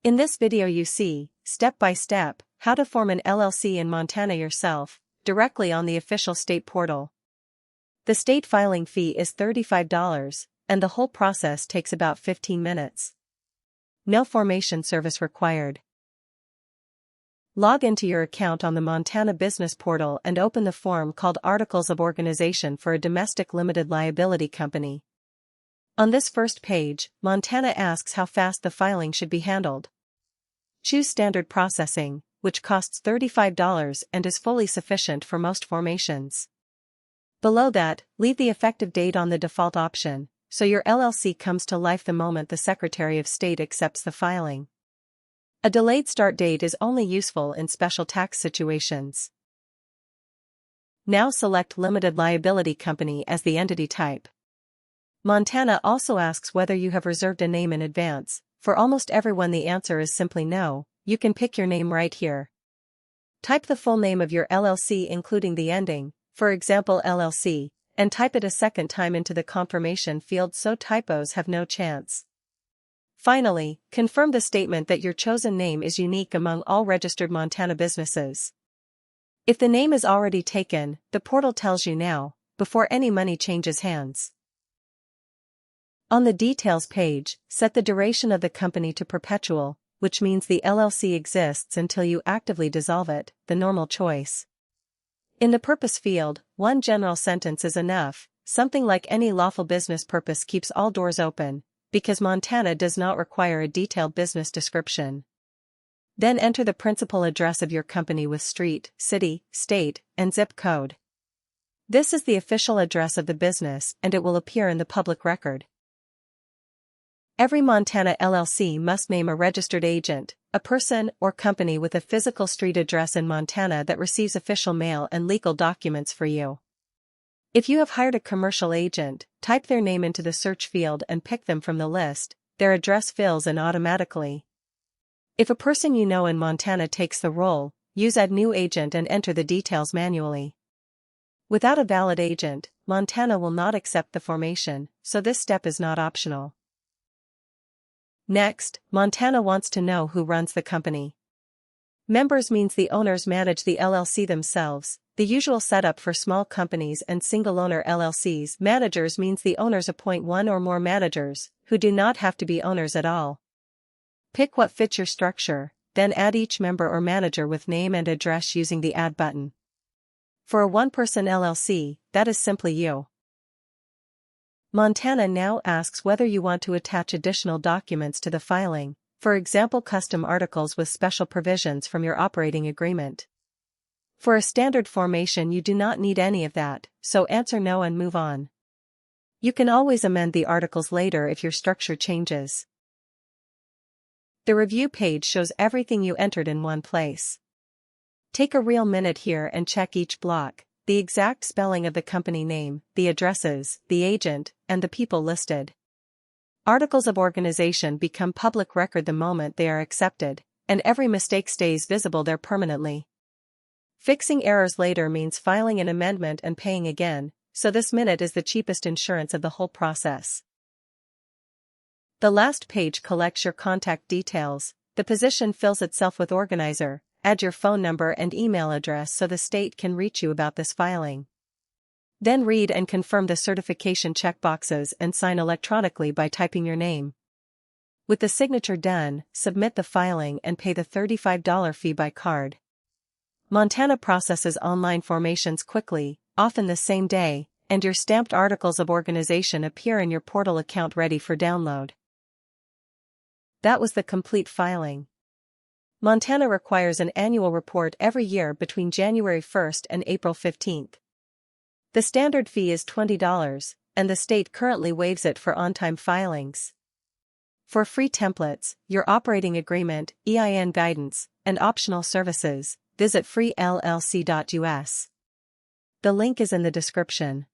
In this video you see, step by step, how to form an LLC in Montana yourself, directly on the official state portal. The state filing fee is $35, and the whole process takes about 15 minutes. No formation service required. Log into your account on the Montana Business Portal and open the form called Articles of Organization for a Domestic Limited Liability Company. On this first page, Montana asks how fast the filing should be handled. Choose Standard Processing, which costs $35 and is fully sufficient for most formations. Below that, leave the effective date on the default option, so your LLC comes to life the moment the Secretary of State accepts the filing. A delayed start date is only useful in special tax situations. Now select Limited Liability Company as the entity type. Montana also asks whether you have reserved a name in advance. For almost everyone the answer is simply no. You can pick your name right here. Type the full name of your LLC including the ending, for example LLC, and type it a second time into the confirmation field so typos have no chance. Finally, confirm the statement that your chosen name is unique among all registered Montana businesses. If the name is already taken, the portal tells you now, before any money changes hands. On the Details page, set the duration of the company to perpetual, which means the LLC exists until you actively dissolve it, the normal choice. In the Purpose field, one general sentence is enough, something like any lawful business purpose keeps all doors open, because Montana does not require a detailed business description. Then enter the principal address of your company with street, city, state, and zip code. This is the official address of the business and it will appear in the public record. Every Montana LLC must name a registered agent, a person or company with a physical street address in Montana that receives official mail and legal documents for you. If you have hired a commercial agent, type their name into the search field and pick them from the list, their address fills in automatically. If a person you know in Montana takes the role, use Add New Agent and enter the details manually. Without a valid agent, Montana will not accept the formation, so this step is not optional. Next, Montana wants to know who runs the company. Members means the owners manage the LLC themselves, the usual setup for small companies and single-owner LLCs. Managers means the owners appoint one or more managers, who do not have to be owners at all. Pick what fits your structure, then add each member or manager with name and address using the Add button. For a one-person LLC, that is simply you. Montana now asks whether you want to attach additional documents to the filing, for example custom articles with special provisions from your operating agreement. For a standard formation you do not need any of that, so answer no and move on. You can always amend the articles later if your structure changes. The review page shows everything you entered in one place. Take a real minute here and check each block, the exact spelling of the company name, the addresses, the agent, and the people listed. Articles of organization become public record the moment they are accepted, and every mistake stays visible there permanently. Fixing errors later means filing an amendment and paying again, so this minute is the cheapest insurance of the whole process. The last page collects your contact details, the position fills itself with organizer. Add your phone number and email address so the state can reach you about this filing. Then read and confirm the certification checkboxes and sign electronically by typing your name. With the signature done, submit the filing and pay the $35 fee by card. Montana processes online formations quickly, often the same day, and your stamped articles of organization appear in your portal account ready for download. That was the complete filing. Montana requires an annual report every year between January 1st and April 15th. The standard fee is $20, and the state currently waives it for on-time filings. For free templates, your operating agreement, EIN guidance, and optional services, visit FreeLLC.us. The link is in the description.